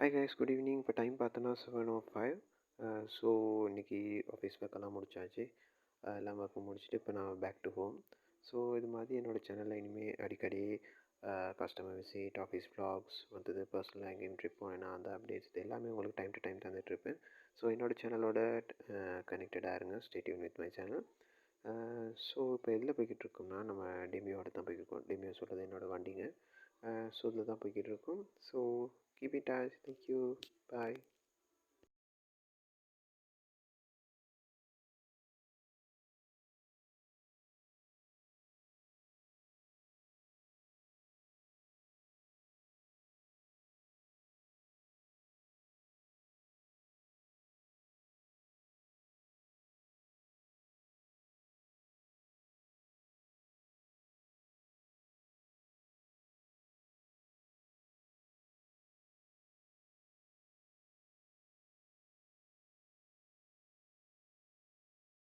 Hi guys, good evening. இப்போ time பார்த்தோன்னா 7:05. So இன்றைக்கி ஆஃபீஸ் ஒர்க்கெல்லாம் முடிச்சாச்சு. எல்லாம் ஒர்க்கு முடிச்சுட்டு இப்போ நான் பேக் டு ஹோம். ஸோ இது மாதிரி என்னோடய சேனலில் இனிமேல் அடிக்கடி கஸ்டமர் விசிட், ஆஃபீஸ் வ்ளாக்ஸ் வந்தது, பர்சனலாக எங்கேயும் ட்ரிப் போனேன்னா அந்த அப்டேட்ஸ் இது எல்லாமே உங்களுக்கு டைம் டு டைம் தந்துட்டுருப்பேன். ஸோ என்னோடய சேனலோட கனெக்டடாக இருங்க. Stay tune with my channel. So இப்போ எதில் போய்கிட்டு இருக்கோம்னா, நம்ம டிமியோட தான் போய்க்கிருக்கோம். டிமியோ சொல்கிறது என்னோடய வண்டிங்க. ஸோ இதில் தான் போய்கிட்டு இருக்கோம். So keep in touch. Thank you. Bye.